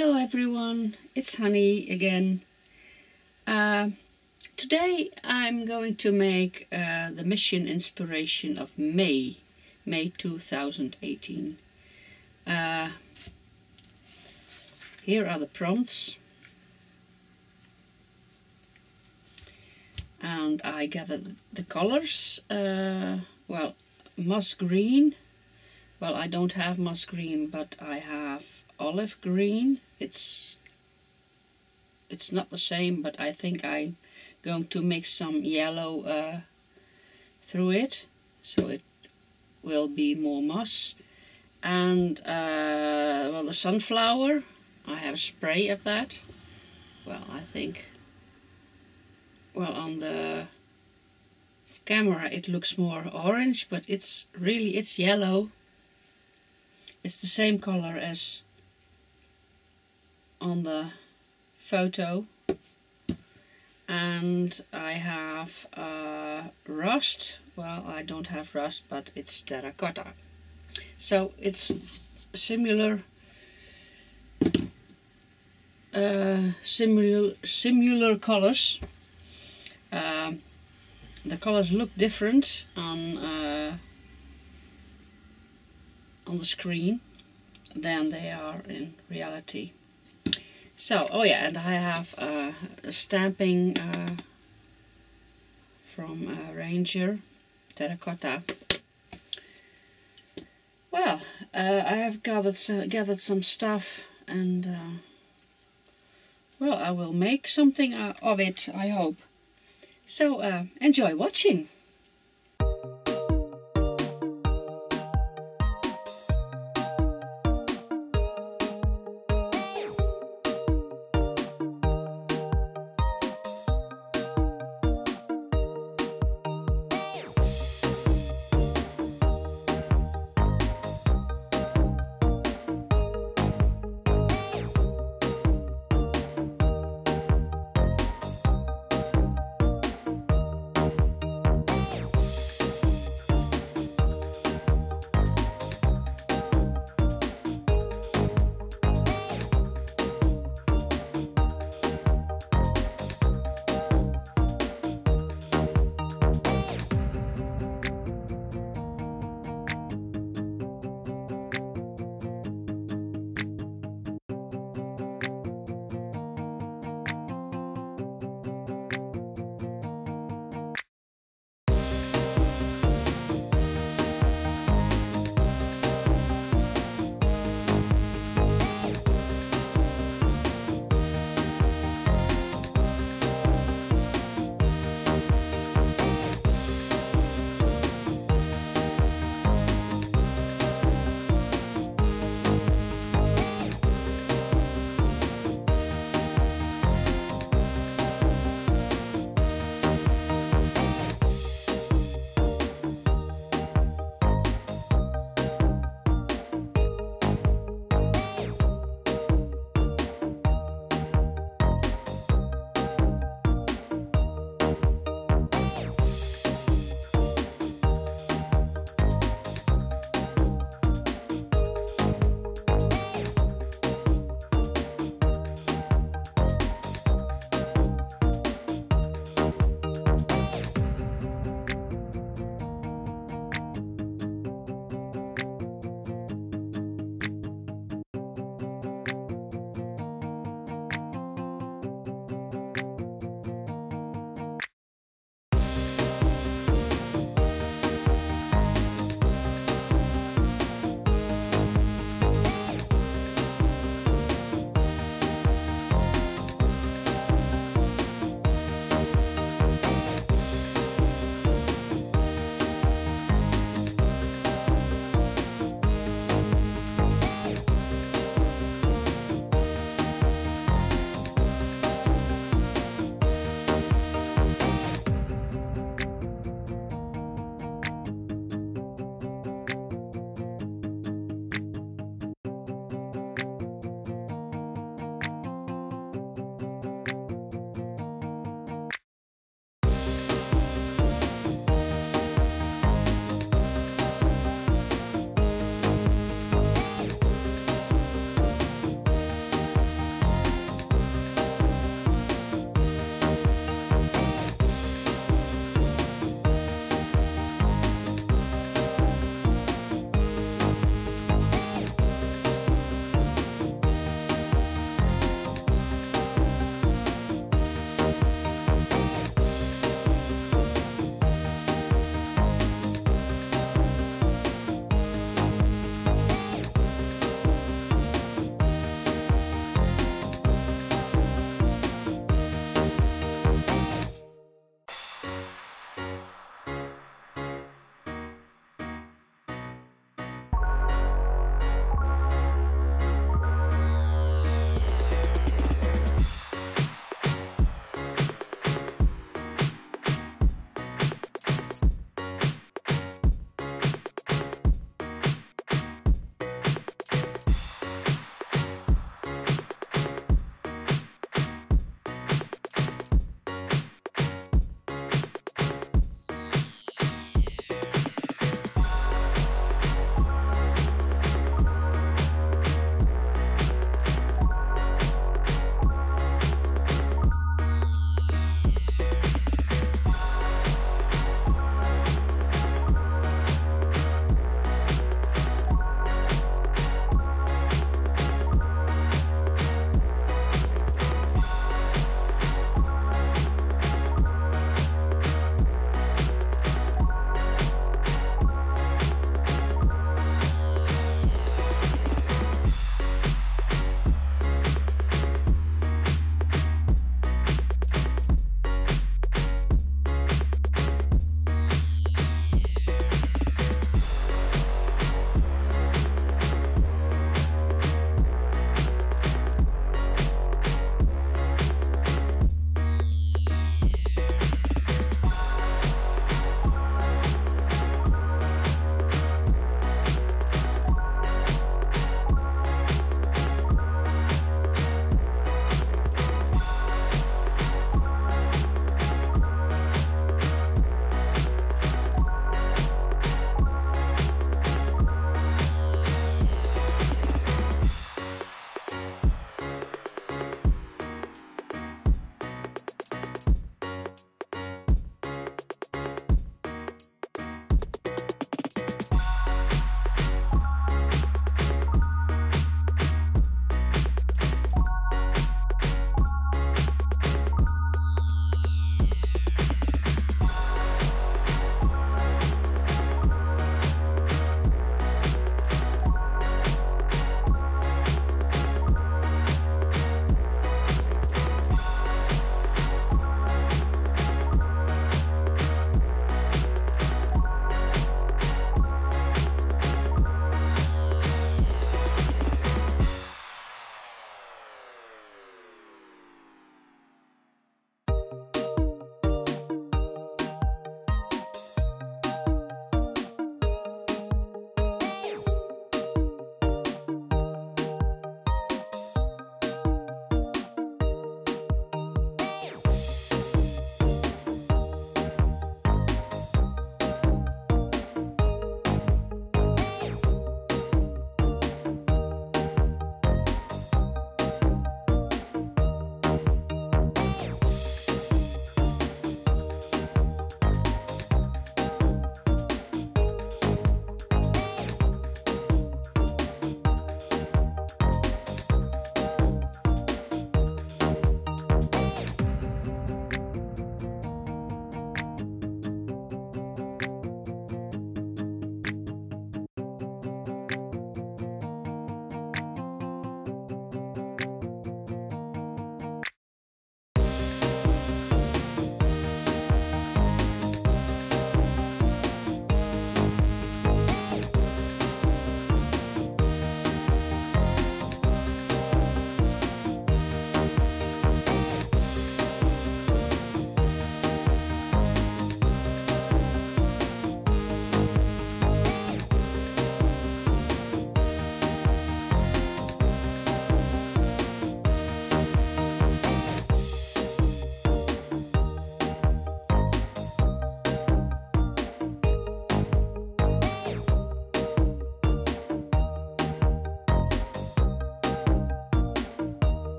Hello everyone, it's Hanny again. Today I'm going to make the mission inspiration of May 2018. Here are the prompts. And I gathered the colors. Well, moss green. Well, I don't have moss green, but I have olive green. It's not the same, but I think I'm going to mix some yellow through it, so it will be more moss. And well, the sunflower, I have a spray of that. Well, I think, well, on the camera it looks more orange, but it's yellow. It's the same color as on the photo. And I have rust. Well, I don't have rust, but it's terracotta. So it's similar colors. The colors look different on the screen than they are in reality. So, oh yeah, and I have a stamping from Ranger terracotta. Well, I have gathered some stuff, and well, I will make something of it, I hope. So enjoy watching.